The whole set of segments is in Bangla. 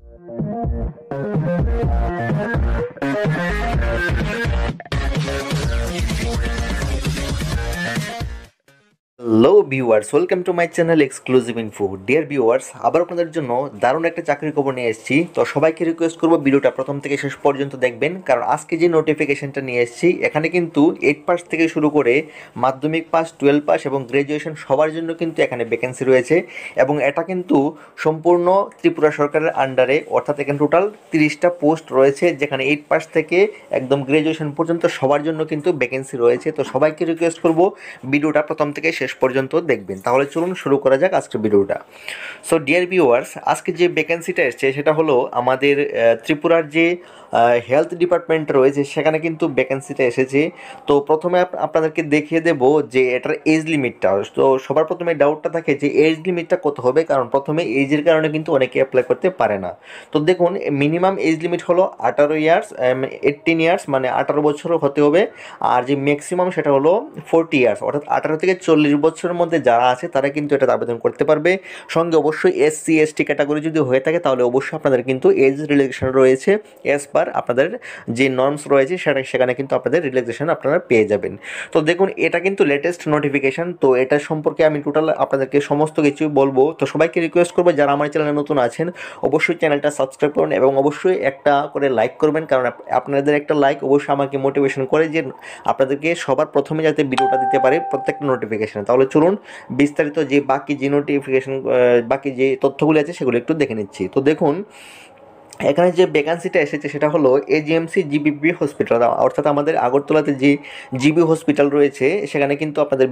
Hello viewers, welcome to my channel exclusive info. Dear viewers, আবার আপনাদের জন্য দারুণ একটা চাকরির খবর নিয়ে এসেছি। তো সবাইকে রিকোয়েস্ট করবো ভিডিওটা প্রথম থেকে শেষ পর্যন্ত দেখবেন, কারণ আজকে যে নোটিফিকেশনটা নিয়ে এসেছি এখানে কিন্তু 8 পাস থেকে শুরু করে মাধ্যমিক পাস, 12 পাস এবং গ্র্যাজুয়েশন সবার জন্য কিন্তু এখানে ভ্যাকেন্সি রয়েছে। এবং এটা কিন্তু সম্পূর্ণ ত্রিপুরা সরকারের আন্ডারে, অর্থাৎ এখানে টোটাল 30টা পোস্ট রয়েছে, যেখানে 8 পাস থেকে একদম গ্র্যাজুয়েশন পর্যন্ত সবার জন্য কিন্তু ভ্যাকেন্সি রয়েছে। তো সবাইকে রিকোয়েস্ট করবো ভিডিওটা প্রথম থেকে শেষ পর্যন্ত দেখবেন। তাহলে চলুন শুরু করা যাক আজকের ভিডিওটা। সো ডিয়ার ভিউয়ার্স, আজকে যে ভ্যাকেন্সিটা এসছে সেটা হলো আমাদের ত্রিপুরার যে হেলথ ডিপার্টমেন্ট রয়েছে সেখানে কিন্তু ভ্যাকেন্সিটা এসেছে। তো প্রথমে আপনাদেরকে দেখিয়ে দেব যে এটার এজ লিমিটটা। তো সবার প্রথমে ডাউটটা থাকে যে এজ লিমিটটা কত হবে, কারণ প্রথমে এজের কারণে কিন্তু অনেকে অ্যাপ্লাই করতে পারে না। তো দেখুন, মিনিমাম এজ লিমিট হলো 18 ইয়ার্স, 18 ইয়ার্স মানে 18 বছর হতে হবে। আর যে ম্যাক্সিমাম সেটা হলো 40 ইয়ার্স, অর্থাৎ 18 থেকে 40 বছরের মধ্যে যারা আছে তারা কিন্তু এটা আবেদন করতে পারবে। সঙ্গে অবশ্যই SC ST ক্যাটাগরি যদি হয়ে থাকে তাহলে অবশ্যই আপনাদের কিন্তু এজ রিল্যাক্সেশন রয়েছে। অ্যাজ পার আপনাদের যে নর্মস রয়েছে সেখানে কিন্তু আপনাদের রিল্যাক্সেশন আপনারা পেয়ে যাবেন। তো দেখুন, এটা কিন্তু লেটেস্ট নোটিফিকেশান। তো এটা সম্পর্কে আমি টোটাল আপনাদেরকে সমস্ত কিছু বলবো। তো সবাইকে রিকোয়েস্ট করবো যারা আমার চ্যানেলে নতুন আছেন অবশ্যই চ্যানেলটা সাবস্ক্রাইব করুন এবং অবশ্যই একটা করে লাইক করবেন, কারণ আপনাদের একটা লাইক অবশ্যই আমাকে মোটিভেশন করে যে আপনাদেরকে সবার প্রথমে যাতে ভিডিওটা দিতে পারে প্রত্যেকটা নোটিফিকেশান। তাহলে চলুন বিস্তারিত যে বাকি যে নোটিফিকেশান, বাকি যে তথ্যগুলি আছে সেগুলো একটু দেখে নিচ্ছি। তো দেখুন, এখানে যে ভ্যাকান্সিটা এসেছে সেটা হলো AGMC GBP হসপিটাল, অর্থাৎ আমাদের আগরতলাতে যে জিবি হসপিটাল রয়েছে সেখানে কিন্তু আপনাদের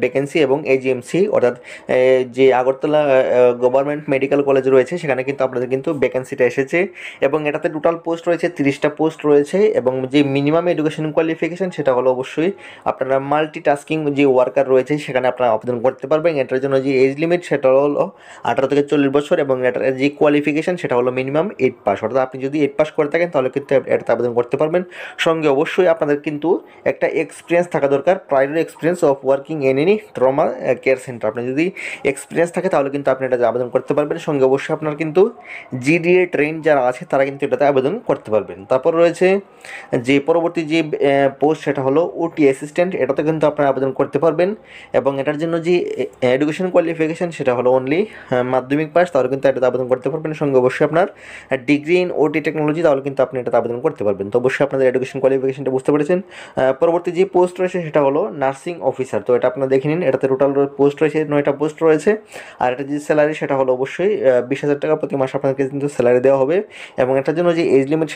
ভ্যাকেন্সি, এবং AGMC অর্থাৎ যে আগরতলা গভর্নমেন্ট মেডিকেল কলেজ রয়েছে সেখানে কিন্তু আপনাদের কিন্তু ভ্যাকেন্সিটা এসেছে। এবং এটাতে টোটাল পোস্ট রয়েছে 30টা পোস্ট রয়েছে। এবং যে মিনিমাম এডুকেশন কোয়ালিফিকেশান সেটা হলো অবশ্যই আপনারা মাল্টিটাস্কিং যে ওয়ার্কার রয়েছে সেখানে আপনারা আবেদন করতে পারবেন। এটার জন্য যে এজ লিমিট সেটা হলো 18 থেকে 40 বছর, এবং এটার যে কোয়ালিফিকেশান সেটা হলো মিনিমাম 8 পাস, অর্থাৎ আপনি যদি 8 পাস করে থাকেন তাহলে কিন্তু এটাতে আবেদন করতে পারবেন। সঙ্গে অবশ্যই আপনাদের কিন্তু একটা এক্সপিরিয়েন্স থাকা দরকার, prior experience of working in any trauma care centre. আপনি যদি এক্সপিরিয়েন্স থাকে তাহলে কিন্তু আপনি এটাতে আবেদন করতে পারবেন। সঙ্গে অবশ্যই আপনার কিন্তু GDA ট্রেন যারা আছে তারা কিন্তু এটাতে আবেদন করতে পারবেন। তারপর রয়েছে যে পরবর্তী যে পোস্ট সেটা হলো OT অ্যাসিস্ট্যান্ট, এটাতে কিন্তু আপনারা আবেদন করতে পারবেন। এবং এটার জন্য যে এডুকেশন কোয়ালিফিকেশান সেটা হলো অনলি মাধ্যমিক পাস, তাহলে কিন্তু এটাতে আবেদন করতে পারবেন। সঙ্গে অবশ্যই আপনার ডিগ্রি ইন OT টেকনোলজি, তাহলে কিন্তু আপনি এটাতে আবেদন করতে পারবেন। তো অবশ্যই আপনাদের এডুকেশন কোয়ালিফিকেশনটা বুঝতে পেরেছেন। পরবর্তী যে পোস্ট রয়েছে সেটা হলো নার্সিং অফিসার। তো এটা আপনারা দেখে নিন, এটাতে টোটাল পোস্ট রয়েছে 9টা পোস্ট রয়েছে। আর এটা যে স্যালারি সেটা হলো অবশ্যই 20,000 টাকা প্রতি মাসে আপনাদেরকে কিন্তু স্যালারি দেওয়া হবে। এবং এটার জন্য যে এজ লিমিট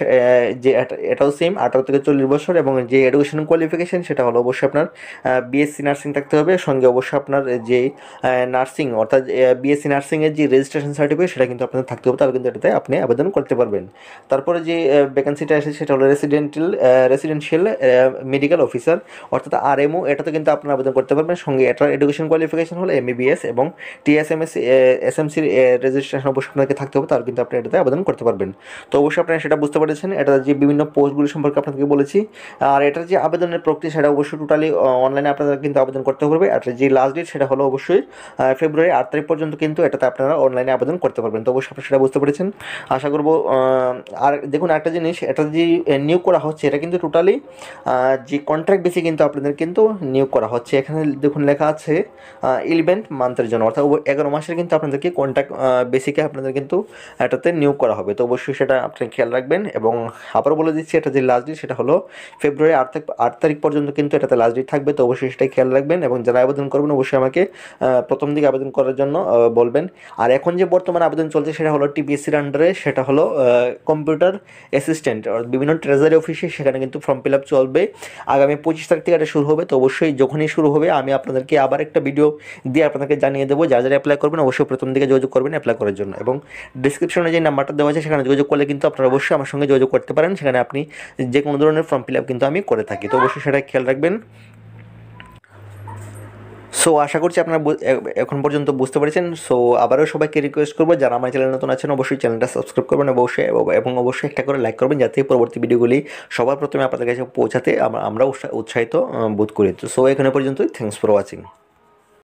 যে এটাও সেম 18 থেকে 40 বছর। এবং যে এডুকেশন কোয়ালিফিকেশান সেটা হলো অবশ্যই আপনার BSc নার্সিং থাকতে হবে। সঙ্গে অবশ্যই আপনার যে নার্সিং অর্থাৎ BSc নার্সিংয়ের যে রেজিস্ট্রেশন সার্টিফিকেট সেটা কিন্তু আপনাদের থাকতে হবে, তাহলে কিন্তু এটাতে আপনি আবেদন করতে পারবেন। তারপরে যে ভ্যাকেন্সিটা এসেছে সেটা হলো রেসিডেন্সিয়াল মেডিকেল অফিসার, অর্থাৎ RMO, এটাতে কিন্তু আপনারা আবেদন করতে পারবেন। সঙ্গে এটার এডুকেশন কোয়ালিফিকেশান হলো MBBS এবং TSMS SMCর রেজিস্ট্রেশন অবশ্যই আপনাকে থাকতে হবে, তাহলে কিন্তু আপনি এটাতে আবেদন করতে পারবেন। তো অবশ্যই আপনারা সেটা বুঝতে পেরেছেন, এটা যে বিভিন্ন পোস্টগুলি সম্পর্কে আপনাদেরকে বলেছি। আর এটার যে আবেদনের প্রক্রিয়া সেটা অবশ্যই টোটালি অনলাইনে আপনারা কিন্তু আবেদন করতে হবে। আর যে লাস্ট ডেট সেটা হলো অবশ্যই ফেব্রুয়ারি 8 তারিখ পর্যন্ত কিন্তু এটাতে আপনারা অনলাইনে আবেদন করতে পারবেন। তো অবশ্যই আপনারা সেটা বুঝতে পেরেছেন আশা করবো। আর দেখুন একটা জিনিস, এটা যে নিয়োগ করা হচ্ছে এটা কিন্তু টোটালি যে কন্ট্রাক্ট বেসে কিন্তু আপনাদের কিন্তু নিয়োগ করা হচ্ছে। এখানে দেখুন লেখা আছে 11 মান্থের জন্য, অর্থাৎ 11 মাসের কিন্তু আপনাদেরকে কন্ট্রাক্ট বেসিকে আপনাদের কিন্তু এটাতে নিয়োগ করা হবে। তো অবশ্যই সেটা আপনি খেয়াল রাখবেন। এবং আবারও বলে দিচ্ছি, এটা যে লাস্ট ডেট সেটা হলো ফেব্রুয়ারি 8 তারিখ পর্যন্ত কিন্তু এটাতে লাস্ট ডেট থাকবে। তো অবশ্যই সেটাই খেয়াল রাখবেন। এবং যারা আবেদন করবেন অবশ্যই আমাকে প্রথম দিকে আবেদন করার জন্য বলবেন। আর এখন যে বর্তমানে আবেদন চলছে সেটা হলো TPSCর আন্ডারে, সেটা হলো কম্পিউটার অ্যাসিস্ট্যান্ট, বিভিন্ন ট্রেজারি অফিসে সেখানে কিন্তু ফর্ম ফিল আপ চলবে। আগামী 25 তারিখ থেকে এটা শুরু হবে। তো অবশ্যই যখনই শুরু হবে আমি আপনাদেরকে আবার একটা ভিডিও দিয়ে আপনাদেরকে জানিয়ে দেবো। যারা যারা অ্যাপ্লাই করবেন অবশ্যই প্রথম দিকে যোগাযোগ করবেন অ্যাপ্লাই করার জন্য। এবং ডিসক্রিপশনে যে নাম্বারটা দেওয়া আছে সেখানে যোগাযোগ করলে কিন্তু আপনারা অবশ্যই আমার সঙ্গে যোগাযোগ করতে পারেন। সেখানে আপনি যে কোনো ধরনের ফর্ম ফিল আপ কিন্তু আমি করে থাকি। তো অবশ্যই সেটা খেয়াল রাখবেন। সো আশা করছি আপনারা এখন পর্যন্ত বুঝতে পেরেছেন। সো আবারও সবাইকে রিকোয়েস্ট করবো যারা আমার চ্যানেল নতুন আছেন অবশ্যই চ্যানেলটা সাবস্ক্রাইব করবেন অবশ্যই, এবং অবশ্যই একটা করে লাইক করবেন, যাতে পরবর্তী ভিডিওগুলি সবার প্রথমে আপনাদের কাছে পৌঁছাতে আমরা উৎসাহিত বোধ করি। তো সো এখানে পর্যন্তই, থ্যাঙ্কস ফর ওয়াচিং।